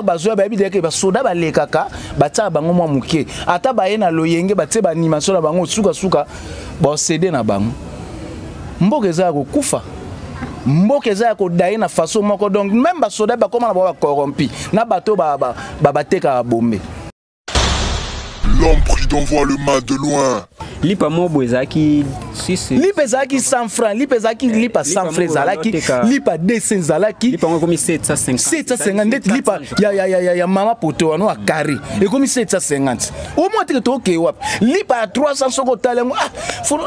bazoya ba bideke ba soda ba lekaka batia bango mwa muke ata ba yena loyenge batie ba animation na bango suka ba céder na bango mboka eza ko kufa mboka eza ko dai na façon moko donc même ba soda ba comment ba corrompi na bato ba bateka bombe. L'homme prudent voit le mal de loin. Lipa mobo ezaki 6 lipa ezaki 100 francs lipa ezaki lipa 100 francs zalaki lipa 200 zalaki lipa ngomi 750 lipa ya mama poto wano a carré et comme 750 au moins te to ke wap lipa 300 soko talengo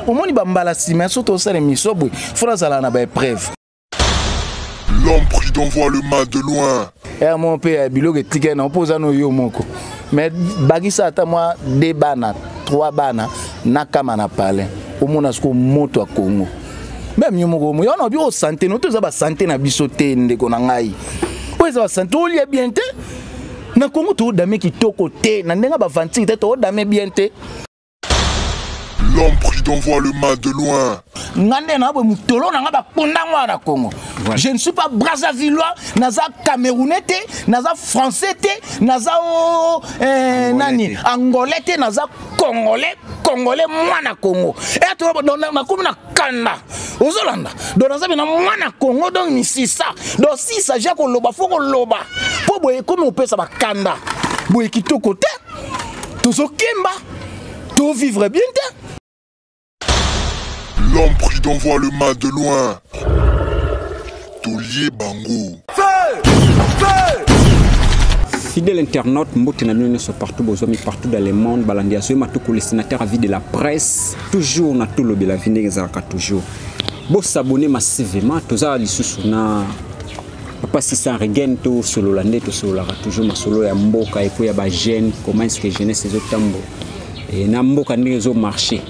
au moins ba mbala sima soto sale misobwe fona zala na ba preuve. L'homme prudent voit le mal de loin. Mon père biloko etika na opoza no yo moko mais bagisa ata moi 2 bana 3 bana nakama na pale omona sko moto a Congo même yo moko yo na bi o santé no toza ba santé na biso te ndeko na ngai o eza ba santé o lia bien te na Congo to dame kitoko te na ndenga ba vanti te to dame bien te. L'homme prudent voit le mal de loin. Ngande na bo mutolo na ngaba ponda ngwa na Congo. Je ne suis pas Brazzavillois, naza Camerounais te, naza Français te, naza nani Angolais te, naza Congolais mwana Congo. Et to na komi na kanda. Ozolanda. Donc naza bina mwana Congo donc ni sisa. Donc si ça ja ko loba foko loba. Po boye komi opesa ba kanda. Boye kitoko te. Tozo kemba. To vivre bien te. L'homme prudent voit le mal de loin. Tolier Bango. Fidèle internaute, Mbotenamine sont partout, partout dans le monde. Balandia, le sénateur à vie de la presse. Toujours, na tout le la vie toujours. Bon s'abonner massivement, tous les sous-sous-na. Papa si ça regagne tout sur l'Hollandais, tout sur la toujours ma solo ya mboka et puis ya ba jeune. Comment est-ce que jeunesse ces autres tambo et na mboka ndenge au marché.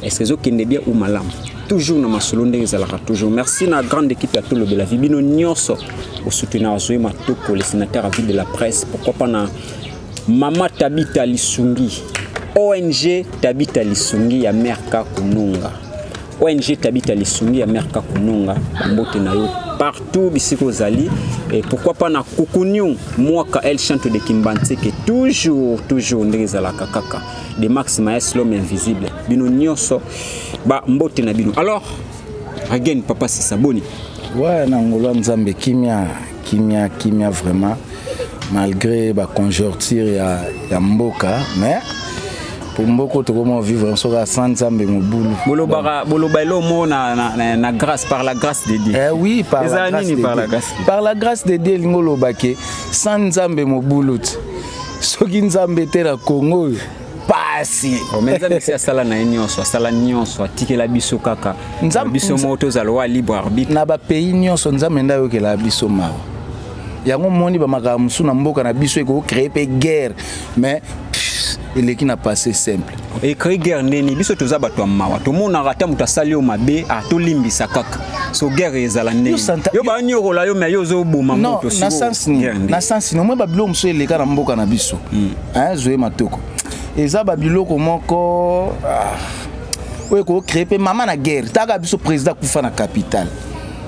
Est-ce que zo kende bien ou malam? Toujours dans ma solo ndenge zalaka toujours. Merci na grande équipe à tout le la vie bino nyonso au soutenir Zoé Matoko le sénateur à vie de la presse. Pourquoi pas na Mama Tabita Lisungi ONG Tabita Lisungi ya Merka Kununga. ONG Tabita Lisungi ya Merka Kununga mbote na yo partout bisiko zali et pourquoi pas na Kukunyu mwaka elle chante de Kimbanti que toujours ndeza la kakaka de Max Maes l'homme invisible bino nyonso ba mbote na bino. Alors again papa si saboni ouais na ngolo nzambe kimia vraiment malgré ba conjoncture ya mboka mais pour mboko to comment vivre en soka sans nzambe mobulu boloba elo mo na grâce par la grâce de Dieu. Oui par la grâce de Dieu ngolo bake sans nzambe mobulu soki nzambe te na Congo pasi mais nzambe c'est sala na nyonso sala nyonso atikela biso kaka biso moto za loi libre arbitre na ba pays nyonso nzambe ndayo ke la biso mawa yango moni ba makamusu na mboka na biso eko créer pe guerre mais il est qui n'a passé simple et créer guerre neni biso toza bato mawa to mona rata mutasali o mabe a to limbisa kaka so guerre ezala neni yo ba nyorola yo me yo zo boma moto si na sens no mo ba bilo mso eleka na mboka na biso Zoé Matoko eza ba biloko moko oyo ko créer pe mama na guerre taka biso président kufa na capitale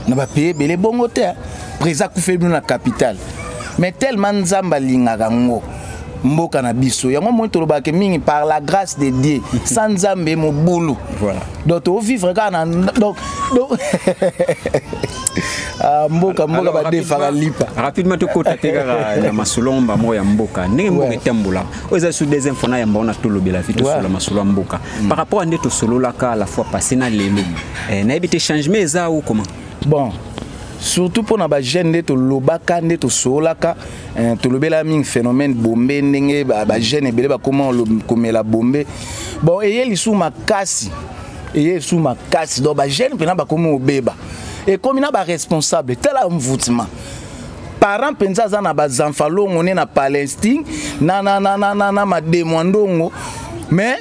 na ba payer belé bongo te président kufa bino na capitale mais tellement nzamba lingaka ngo mboka na biso yango mo toloba ke mingi par la grâce de Dieu sans nzambe mobulu voilà donc to vivre kana donc mboka ba defara lipa rapidement to kota teka na masolomba moya mboka ndenge mboka etambola oza sous des infos na yamba na to lobela vite sur la masolo mboka par rapport à ndeto solo la ka la fois passé na lelo na ebité changement eza ou comment bon surtout pour na ba jeune de to lobaka nde to solaka to lobela ming phénomène bombe ndenge ba jeune ebele ba comment komela bombe bon eye lisu makasi donc ba jeune pena ba komo obeba et comme na ba responsable tela mvoutima parents penza za na ba enfants longo ne na Palestine na ma demandongo mais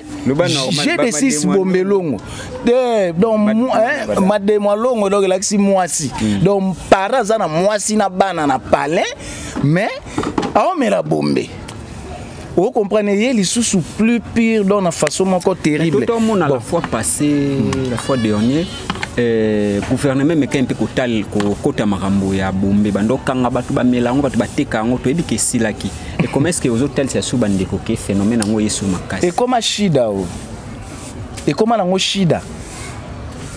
j'ai des 6 bombelongo donc mademo longo donc la si moisi donc para za na moisi na bana na palais mais a on met la bombe. Vous comprenez, il y a les sous plus pire dans la façon encore terrible. Tout le monde a la fois passée, la fois dernière, gouvernement meka mpe kotal kokota makambo ya bombe bandokanga bato bamela yango bato bateka yango toyebi ke esilaki et comment est-ce que ozotalisa so bandeko ke phénomène yango yesu makasi ekoma shida o ekoma nango shida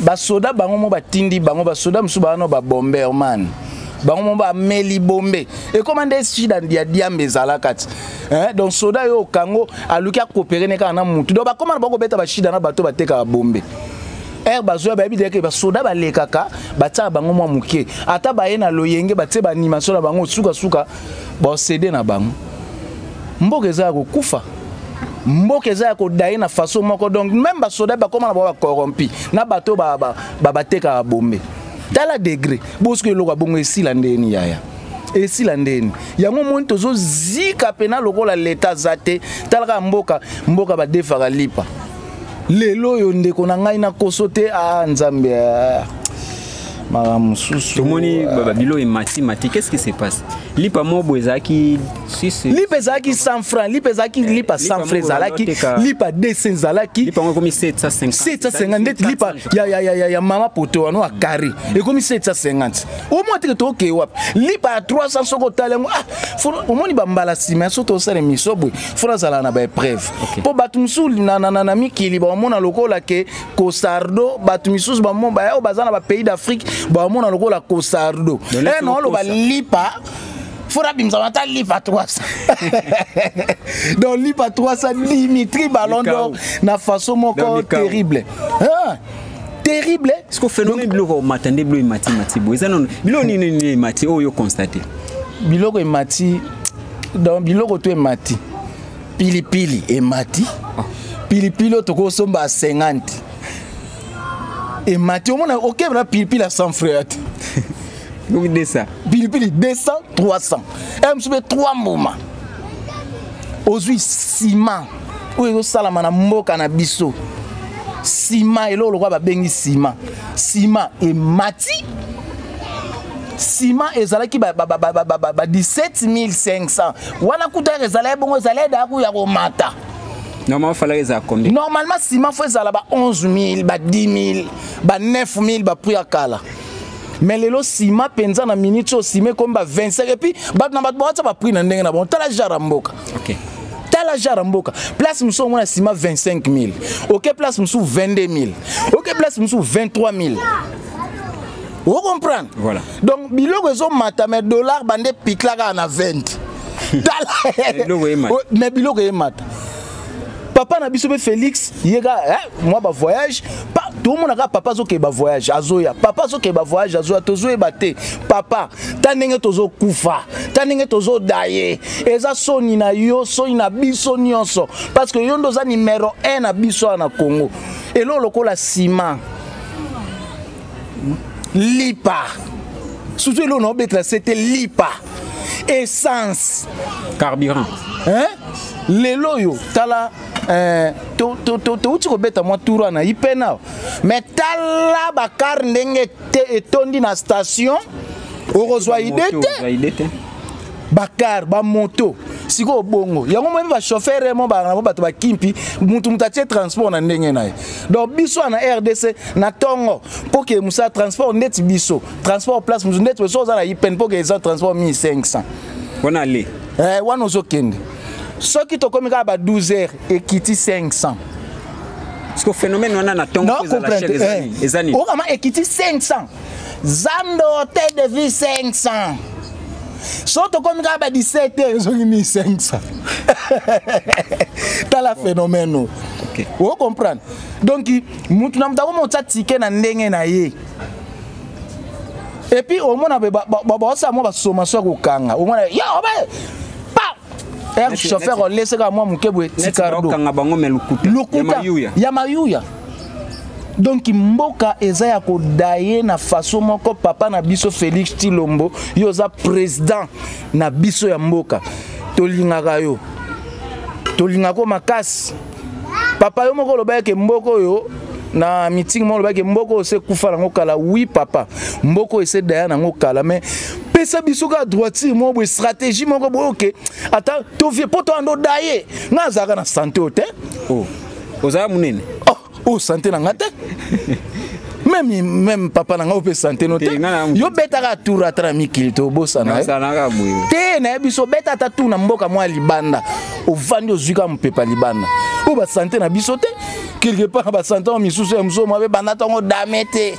basoda bango mo batindi bango basoda mosusu bano babomberman bango mo bameli bombe ekoma nde shida ya diambe ezalaka ti donc soda yo okango aluki akopere ne kaka na mutu donc bakoma na bakobeta bashida na bato batekaka bombe bazoya bayebi deke basoda balekaka batiaka bango mwa moke ata baye na loyenge batie baanimation na bango sukasuka baosede na bango mboka eza ya kokufa mboka eza ya kodaye na façon moko donc même basoda bakoma na bango bakorrompi na bato batekaka bombe tala degré boske eloko bongo esila ndeni yaya esila ndeni yango moni tozozika pena lokola leta za te talaka mboka badefaka lipa lelo yo ndeko na ngai na koso te nzambe maramususu tomoni bilo mati qu'est-ce qui se passe lipa mobo ezaki lipa ezaki 100 francs lipa ezaki lipa 100 francs zalaki lipa 200 zalaki lipa ngo komi 750 lipa ya mama poto wano akari ekomi 750 au moins te to ke wapi lipa 300 soko talengo omoni bambala sima so to sala misobwe fona zala na ba preuve po batumsu na mikili ba mona lokola ke Cosardo batumisus ba mo ba bazana ba pays d'Afrique ba mona lokola Cosardo non lo ba lipa fora bimzamata lipa 300 donc lipa 300 Dimitri Ballon d'Or na façon moko terrible terrible ce que phénomène biloko matande bilo mati bo eza non bilo ni mati o yo constater biloko mati donc biloko to mati pilipili et mati pilipili to ko somba 50 et mati on a OK na pilipili à 100 frères donc ça pilipili 200 300 et me 3 moments ozui ciment ou salama na mboka na biso ciment et lolo ba bengi ciment et mati ciment ezalaki ba 17500 wana kuta ezalaki bongo ezalaki da ku ya ko mata normalement fallait les combien normalement ciment faut ezala ba 11000 ba 10000 ba 9000 ba prix akala mais lelo ciment penza na minute au ciment comme ba 25 et puis ba na ba ba prix na ndenge na bon tala jaramboka OK tala jaramboka place muso mona ciment 25000 OK place muso 22000 OK place muso 23000. Vous comprenez? Voilà. Donc, biloko ezo mata mais dollar bande piklaka na 20. Mais biloko e mata. Papa na biso be Félix, yega moi ba voyage, pas tout le monde a papa zo ke ba voyage azoya. Papa zo ke ba voyage azoya tozo e baté. Papa, tanenge tozo kufa, tanenge tozo daye. Eza soni na yo, soni na biso nyonso parce que yo ndoza numéro 1 na biso na Congo. Et lo lokola ciment. Lipa. Surtout l'on a betra c'était lipa. Essence. Carburant. Hein? Les loyo. Tala. Tu beta moi tour na ipena. Mais tala bakar ndenge etondi na station. Orozwa idete. Bakar ba moto. Siko bongo yango même va chauffeur mo ba bato ba kimpi mutu mutatie transport na ndenge na donc biso na RDC na tongo pour que musa transport net biso transport place musu net so za na ipen pour que les transport 1500 on aller wana ozokende soki to komika ba 12 heures et kiti 500 parce que phénomène on a na tongo za la chaîne ezani o kama ekiti 500 zando hôtel de vie 500 Soto comme à 17 heures, ils ont mis 500. T'as la phénomène. Ok. Vous comprenez? Donc, nous avons monté un ticket dans le et puis, au moins, on a sommation au Kanga. Au moins, pas! Chauffeur, on laisse à moi mon kebwe. Yamayuya. Donc mboka eza ya ko daye na façon moko papa na biso Félix Tilombo yoza président na biso ya mboka tolingaka yo tolingako makasi papa yo moko loba ke mboko yo na meeting mo loba ke mboko se kufa na ngokala oui papa mboko ese daya na ngokala mais pesa biso ka droitier mo bo stratégie moko boke ata to vie poto ando daye ngazaka na santé ote oh oza munene oh santé na ngate même papa nanga ope santé no te yo betaka tour atra mikili to bosana te na biso beta ta tour na mboka mwa libanda ovandi ozuka mpepa libanda o ba santé na biso te quelque part ba santé o misusu ya mso mwa banda tongo damete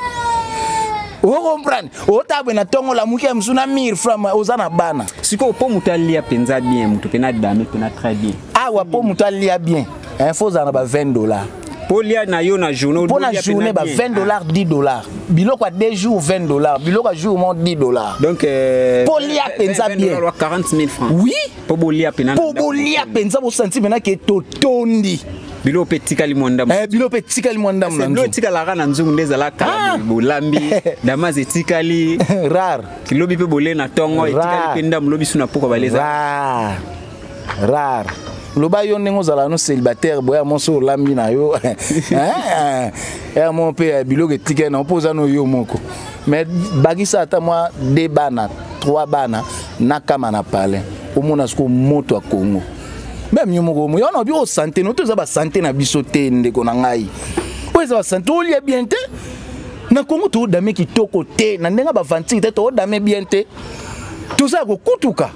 o comprendre o tabwe na tongo la muki ya msu na 1000 francs ozana bana siko po mutalia penza bien mutu pena dame pena très bien awa po mutalia bien faut zana ba $20 Polia na yo na journée pour la journée ba $20 $10 biloko 2 jours $20 biloko jour mo $10 donc polia penza bien 40 000 francs oui po bolia penza bo senti mena ke totondi bilo petika limwanda bilo petika limwanda mna bilo tika la kana nzungu ndeza la kala bolambi damaze etikali rare kilobi pe bolé na tongo etikali penda mlobi suna poko baleza rare loba yo ndenge ozala no célibataire boya monso olambi na yo ya mon pe biloko etika na opoza no yo moko mais bagisa ata mwa 2 bana 3 bana na kama na pale omona siko moto a Congo même yo moko yo na bi o santé no to za ba santé na biso te ndeko na ngai o za ba santé o lia bien te na Congo to dame kitoko te na ndenga ba vanti te to dame bien te tout ça ko kutuka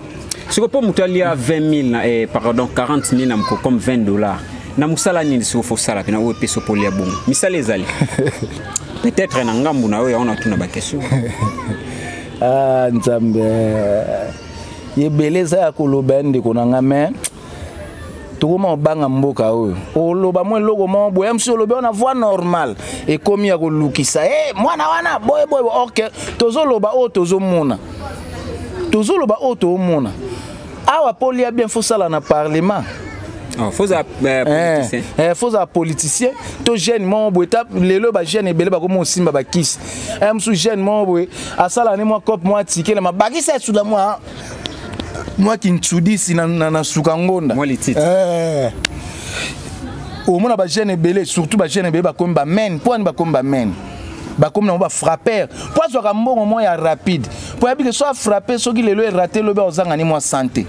siko po mutalia 20 000 pardon 40 000 na mko comme $20 na musala nini siko fo sala pena o peso polia bongo misale ezali peut-être na ngambu na yo ya ona tuna ba question nzambe yebeleza ya koloba ndeko na ngame tokoma obanga mboka oyo oloba mwe logo mo boya msi oloba na voix normale e komi ya kolukisa mwana wana boy OK tozoloba o tozomona awa polia bien faut sala na parlement faut za politicien to jeune mo boy tap lelo ba jeune ebele ba komo simba ba kisi msu jeune mo boy asala ne mo cop mo tikela mabakisa suda moi qui nsudisi na sukangonda moi les titres au monde ba jeune ebele surtout ba jeune ebele ba komba men point ba komba men ba comme na ba frapper pour zo ka mbongo mo ya rapide pour habiter soit frapper soki lelo e rater lobe ozanga ni moi santé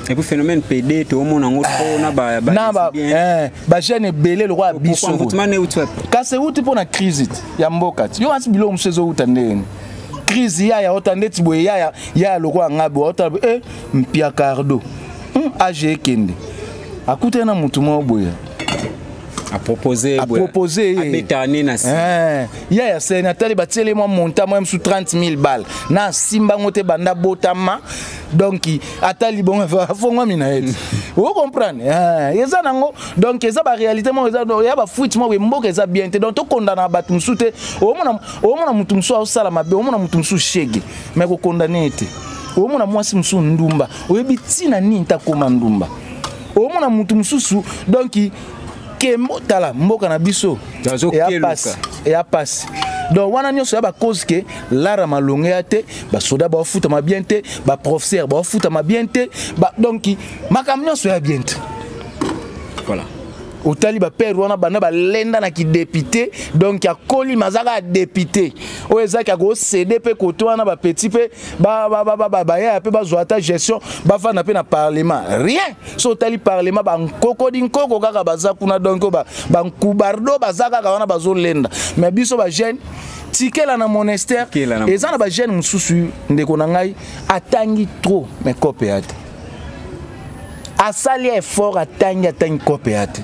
et puis phénomène PD to mona ngo na ba jeune ebele le roi biso kase uti pona crise ya mboka yo asi bilo msezo utandeni crise ya otandeti boye ya lokwa ngabe otabe mpia cardo age kende akute na mutu mo boye à proposer abetane na si ya sénateur batele mo monta mo sous 30 000 balles na simba ngote banda botama donc atali bon fonga mina et vous comprenez yeza nango donc eza ba réalité mo eza ya ba fuite mo we mboka eza bien te donc to condamna batu msute o mona mutu mso osala mabe o mona mutu mso shege mais ko condamner te o mona mwasi mso ndumba oyebi tina ni ntakoma ndumba o mona mutu msusu donc kemo tala mboka na biso ya passe donc wana nyonso ya ba cause que lara malonge ate ba soda ba futa ma bien te ba professeur ba futa ma bien te ba donc makam nyonso ya bien te voilà otali ba père wana bana ba lenda na ki député donc ya koli mazaka député o ezaka ko CDP koto wana ba petit pe ba ya pe ba zoata gestion ba fa na pe na parlement rien so otali parlement ba nkoko dinkoko kaka baza kuna donc ba nkubardo bazaka wana bazo lenda mais biso ba jeune tikela na monastère ezana ba jeune mususu ndeko na ngai atangi trop mais copiate asali effort atangi copiate.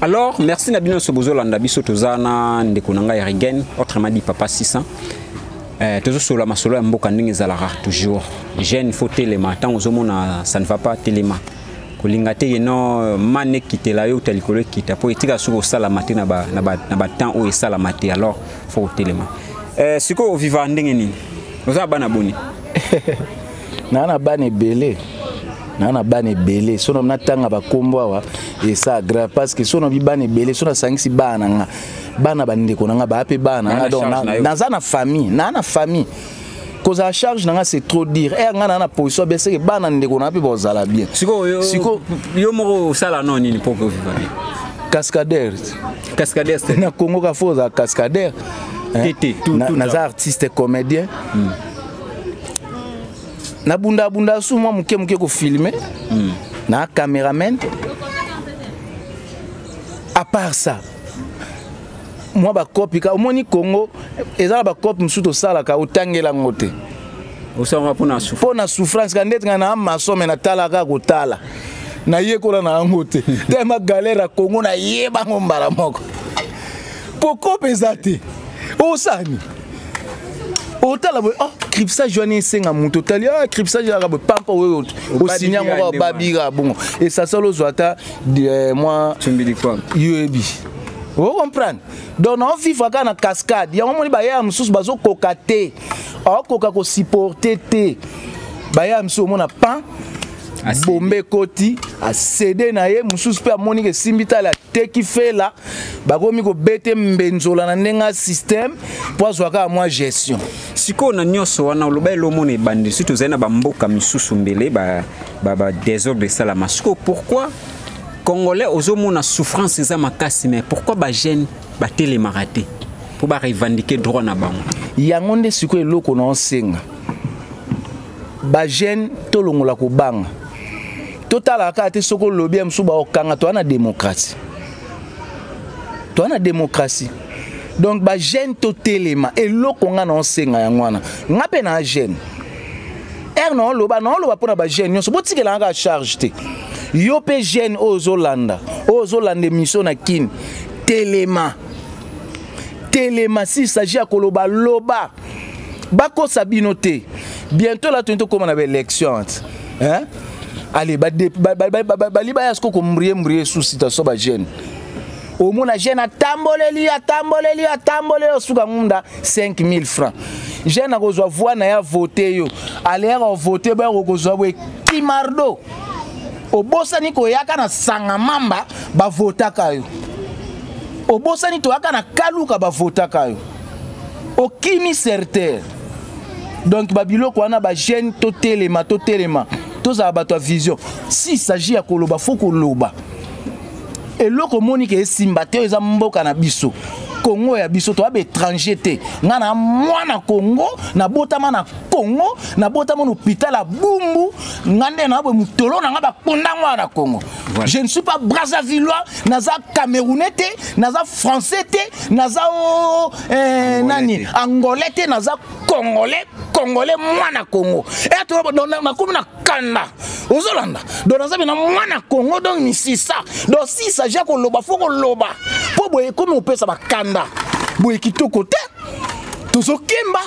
Alors, merci Nabino Sobozo Landa biso tozana ndeko nanga ya Rigen, autrement dit Papa 600. Toujours sur la masolo mboka ndenge zalara toujours. Jeune faut téléma tant ozomona ça ne va pas téléma. Kolinga te yeno mane kitela yo telikolo kita po etika sur sala matin na ba temps o sala matin alors faut téléma. Siko viva ndenge nini? Oza bana boni. Nana bana belé. Nana bane belé sono na tanga ba kombo wa et ça grave parce que sono bi bane belé sono sangisi bana nga bana bande ko nga ba pe bana donc na famille cause à charge nga c'est trop dire nga na position baisser que bana ndeko na pe bozala bien siko yo moko sala non ni pour que vivre bien cascadeur c'est na Congo ka foza cascadeur na artiste comédien na bunda sou moi muke ko filmer na cameraman à part ça moi ba copie ka omoni Congo ezala ba copie msuto sala ka utangela ngote osanga pona souffrance ka ndetinga na masome na tala ka kotala na yekola na ngote te ma galera Congo na yeba ngombala moko poko pesate osani otala bo cripsage joani senga muto tali cripsage ya ba pampa o sinya mo ba babira bongo et ça solo zwata moi tumbili kwa yebi vous comprenez donc on vivre na cascade ya moni ba ya msusu bazo kokate koka ko supporter te ba ya msusu mona pan bombe koti a cédé na ye msusu pe amoni ke simbita la te ki fait là bakomi ko bete mbenzola na ndenga système po zwaka moi gestion siko na nyoso wana loba elomona ebandi surtout zena ba mboka misusu mbele ba désordre salama siko pourquoi Congolais ozomona souffrance za makasi mais pourquoi ba jeune ba télémarate pour ba revendiquer droit na bango yango nde siko eloko na onsenga ba jeune tolongola ko banga total ka te soko lobby msu ba okanga to na démocratie donc ba jeune to telema eloko nga na onsenga yango wana ngape na jeune non loba pona ba jeune nyonso botikela nga charge te yo pe jeune ozolanda mission na kin telema si s'agit à koloba loba bako sabino te bientôt là tu comme on avait élection hein allez liba ya sko ko mrie sous situation ba jeune au mona jeune atamboleli suka munda 5000 francs jeune a kozwa voix na ya voter yo aller voter ba kozwa we kimardo obosani ko yaka na sanga mamba ba votaka yo obosani to yaka na kaluka ba votaka yo okimi certain donc babilo ko wana ba jeune to telema to za bato vision si s'agit ya koloba faut koloba eloko moni ke simba te eza mboka na biso Congo ya biso to ba étranger te ngana mwana Congo na botama na Congo na botama no hôpital à Bumbu ngande na bo mutolo na ngaba konda mwana Congo voilà. Je ne suis pas Brazzavillois naza Camerounais te naza français te naza nani angolais te naza congolais mwana Congo et to na comme na kanda ozolanda donc naza na mwana Congo donc ni sisa donc si ça ja ko loba faut ko loba po boye comme on peut ça ba kanda boye kitoko te tozo kemba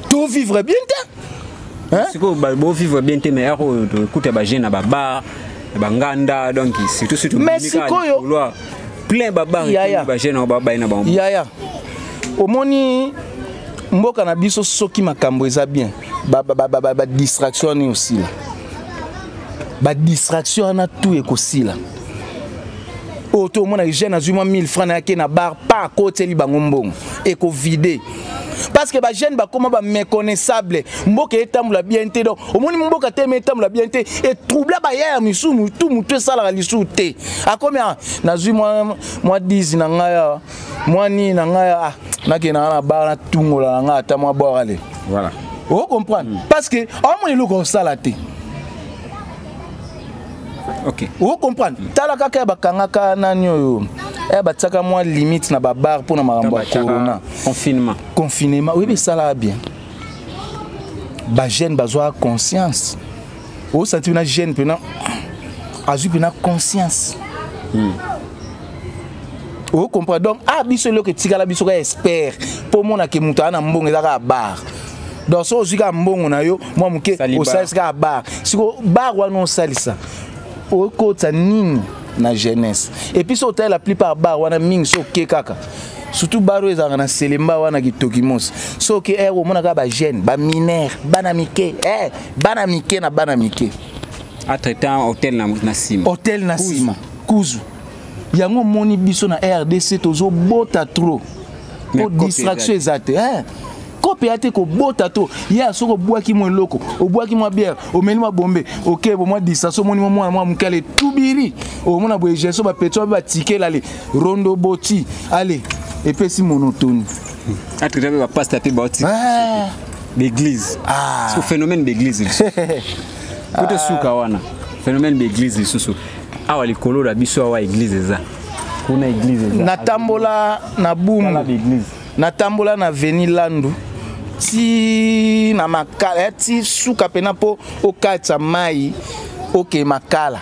to vivre bien te hein siko ba vivre bien te mais écoute ba jeune ba bar ba nganda donc surtout mais siko yo plein ba bar ba jeune ba ina ba yaya omoni mboka na biso soki makambo eza bien ba distraction ni aussi là ba distraction na tout ekosila auto mona jeune azuma 1000 francs na ke na bar pas côté li bango mbongo eko vider parce que ba jeune ba comment ba méconnaissable mboka etambula bien te donc omoni mboka te etambula bien te et troubler ba ya misu mutu sala lisu te akomia nazuma moi 10 na ngaya moi ni na ngaya nakena na bar na tungola na ngata moi boire aller voilà vous comprenez parce que omoni loko sala te. OK. Vous comprenez? Tala kaka bakangaka nani oyo. Bataka moi limite na ba bar pour na makambo ya corona. Confinement. Oui, mais ça là bien. Ba jeune bazwa conscience. Vous sentez na jeune pena azu pena conscience. Vous comprenez? Donc biso lo ke tikala biso ka expert pour mona ke mutu ana mbongo ezaka bar. Donc so ozika mbongo na yo moi muke osalisa bar. Siko bar wa non salisa. Au côté nini na jeunesse et puis so la plupart bar wana ming so ke kaka surtout baro ezanga na selemba wana kitokimos so ke o mona ka ba jeune ba mineur bana mike na bana mike attetant hôtel na sima kuzu yango moni biso na RDC tozo bota trop pour distraction ezate copiate ko bota to ya soko boaki mo loko o boaki mo bière o meli mo bombe OK bo mo distraction moni mo mukale tubiri o mona boye jeso ba petro ba ticket lale rondo boti allez et puis si monotone atre ba passe taper ba ticket l'église c'est le phénomène d'église côté suka wana phénomène d'église susu awa likolo la biso awa église eza kuna église natambola na Bumbu natambola na Veni Landu ti na makala ti suka pena po okatsa mai ok makala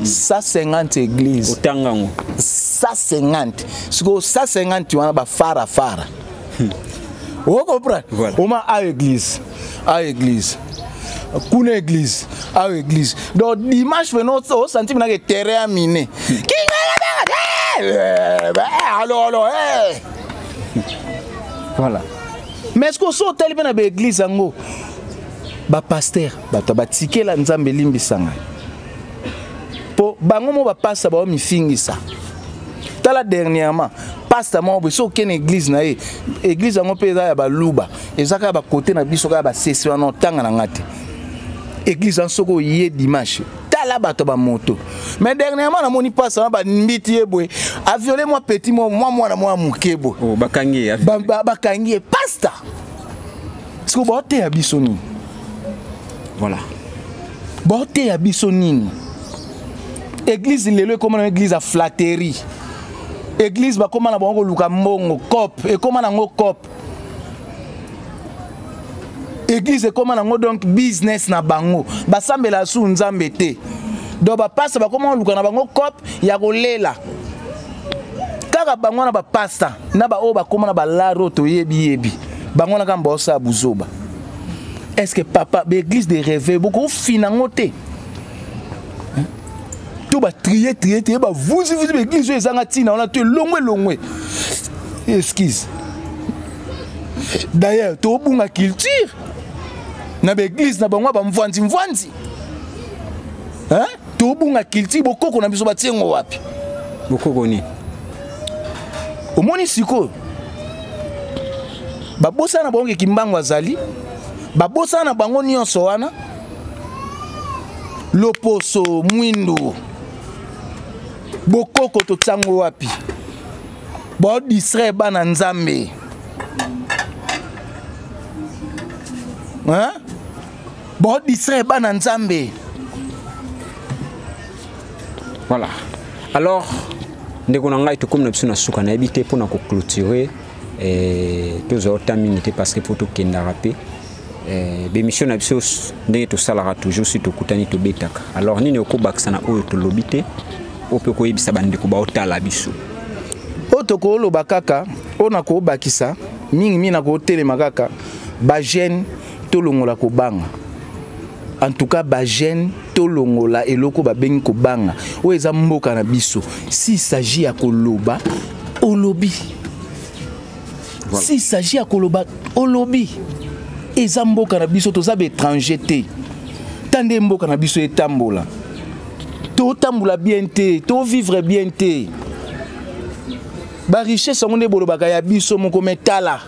150 églises otangango 150 siko 150 wana ba fara vous comprenez oma a église kuna église a église donc dimanche venons au sentiment na que terrain miné alors voilà mais est-ce que so tali na ba église ngo ba pasteur bato batikela nzambe limbisanga po bango mo ba passa ba mi fingisa tala dernièrement pasteur mo bo so ken église na église ngo pe ya ba luba ezaka ba côté na biso ka ba session no tanga na ngati église en soko yé dimanche tala bato ba moto mais dernièrement na moni pasteur ba mbiti eboy a violé moi petit moi na moi mukebo oh bakangi bakangi pasteur siko bote ya biso ni voilà bote ya biso nini église lelo comme une église à flatterie église ba comme na bongo luka mbongo cop et comme na ngo cop église comme na ngo donc business na bango basambela su nzambe te do ba pasta ba comme luka na bango cop ya kolela kaka bango na ba pasta na ba o ba comme na ba laro to yebi bango na kamba osa buzoba. Est-ce que papa, l'église de rêve, beaucoup finangoté. Tout va trier, vous l'église, on a tout long. Excuse. D'ailleurs, tout bon à culture. Na l'église, na bango, mvanzi. Hein? Tout bon à culture, beaucoup qu'on a besoin de bâtir en wapi. Beaucoup goni. Au monisiko. Babosa na bango kimbango azali. Babosa na bango nyonso wana loposo mwindu bokoko to tsango wapi bo disre bana nzambe hein bo disre bana nzambe. Voilà, alors ndeko na ngai to comme na biso na suka na habité pour na ko clôturer tous autant minutes parce que pour tout kenda rapper bémission na biso ndenge to salara toujours si to kutani to betaka. Alors nini okobakisa na oyo to lobité ope ko yebisa bandeko ba otala biso oto ko lo bakaka ona ko bakisa mingi na ko telema kaka ba jeune to longola ko banga. En tout cas ba jeune to longola eloko ba bengi ko banga o eza mboka na biso si s'agit ya koloba olobi. Voilà. Si s'agit ya koloba olobi. Eza mboka na biso toza étranger te. Tande mboka na biso etambola. To tambola bien te, to vivre bien te. Ba richesse ngonde bolobaka ya biso moko metala.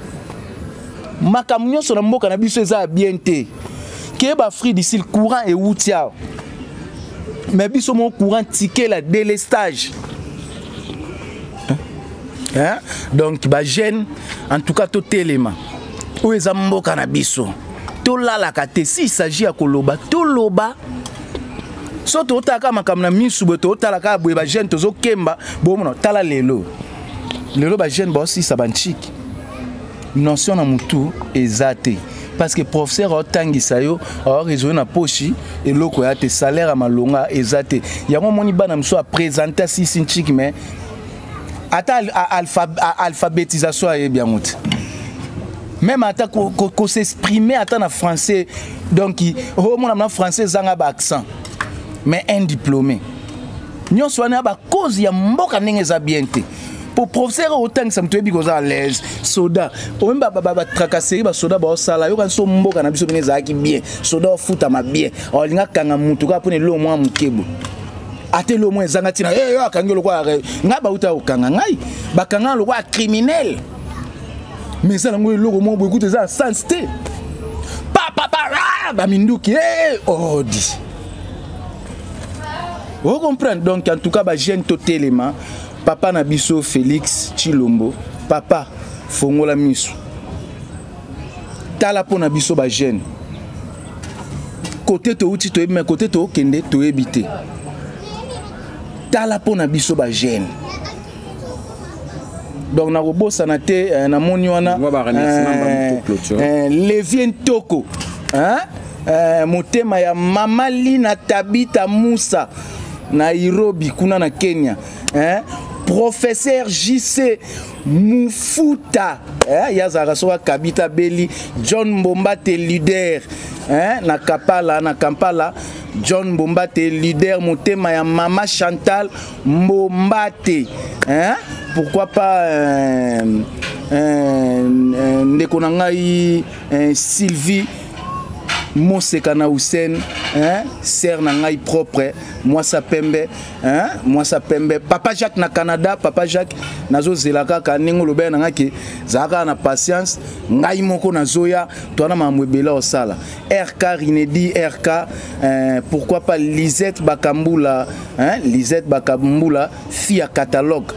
Makamnyo so na mboka na biso eza bien te. Ke ba free d'ici le courant et outia. Mais biso mon courant ticket la délestage. Hein? Donc ba jeune en tout cas to téléma. Où est mboka na biso to lala kate si s'agit ya koloba to loba so to taka makamna misu to talaka boye ba jeune tozo kemba bo mona tala lelo ba jeune bo si sabanchik notion na mutu ezate parce que professeur otangisa yo a raison na pochi et loko ya te salaire malonga ezate yango moni bana mso a présenter si sinchik mais ata alphabétisation est bien mutu. Même à qu'on s'exprimer en français, donc mon français zanga ba accent, mais un diplômé. Nous sommes à cause ya mboka nengeza bienté. Pour professeur autant que ça me tuebi goza à l'aise, soda. Au même ba tracasserie ba soda ba sala yo kan so mboka na biso nengeza ki bien. Soda futa ma bien. O linga kanga mutu ka pone lo mwa mukebo. Ate lo mwa zanga tina yo akangelo kwa nga ba uta okanga ngai. Ba kanga lo kwa criminel. Mais ça l'ango logo mo beaucoup de ça sans té papa ba minduki oh di vous comprenez donc en tout cas ba jeune totalement papa na biso Félix Chilombo papa fongola misu tala pona biso ba jeune côté to uti to mais côté to kende to ebité tala pona biso ba jeune donc na robosa na te na moni wana Levien Toko motema ya Mama Lina Tabita Musa Nairobi kuna na Kenya Professeur JC Mufuta yazaka soka Kabita Beli John Mbombate leader na Kampala John Mbombate leader motema ya Mama Chantal Mbombate pourquoi pas ndeko na ngai Sylvie Mosekana Hussein sœur na ngai propre moi ça pembe Papa Jacques na Canada Papa Jacques nazo zelaka ka ningo lobe na ngaki zaka na patience ngai moko nazoya tona mamwebela osala RK Rinedi RK pourquoi pas Lisette Bakambula Lisette Bakambula fille à catalogue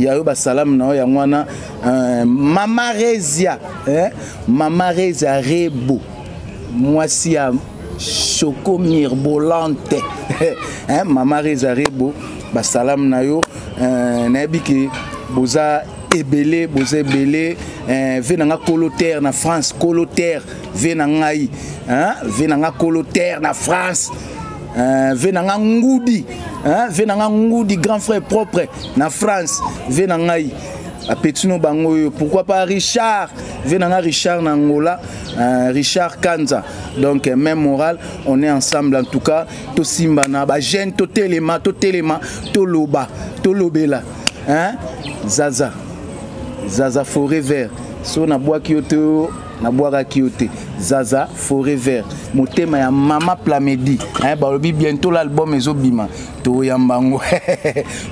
ya yo ba salam na ya mwana Mama Rezia Rebo moi si à Choco Mirbolante Mama Reza Rebo ba salam na yo nabiki boza ebele venanga colotaire na France colotaire venanga colotaire na France venanga ngudi grand frère propre na France venanga Apetino bango pourquoi pas Richard venanga Richard Nangola Richard Kanza donc même moral on est ensemble en tout cas to simbana ba jeune to telema to loba to lobela Zaza forêt vert so na bois kyoto na bois kyoto Zaza forêt vert motema ya Mama Plamedi balobi bientôt l'album ezobima to yambango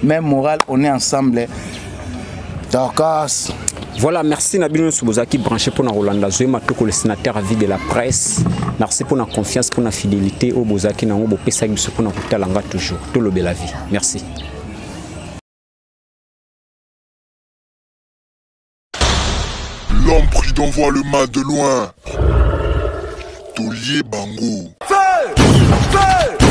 même moral on est ensemble. Voilà, merci Nabino Soubozaki branché pour la Rolanda Zoé Matoko le sénateur à vie de la presse. Merci pour la confiance, pour la fidélité au Bozaki na Ngobo Pesagi pour la Kutalanga toujours. Tout le bel la vie. Merci. L'homme pris d'envoi le mal de loin. Tolier Bango. Feu!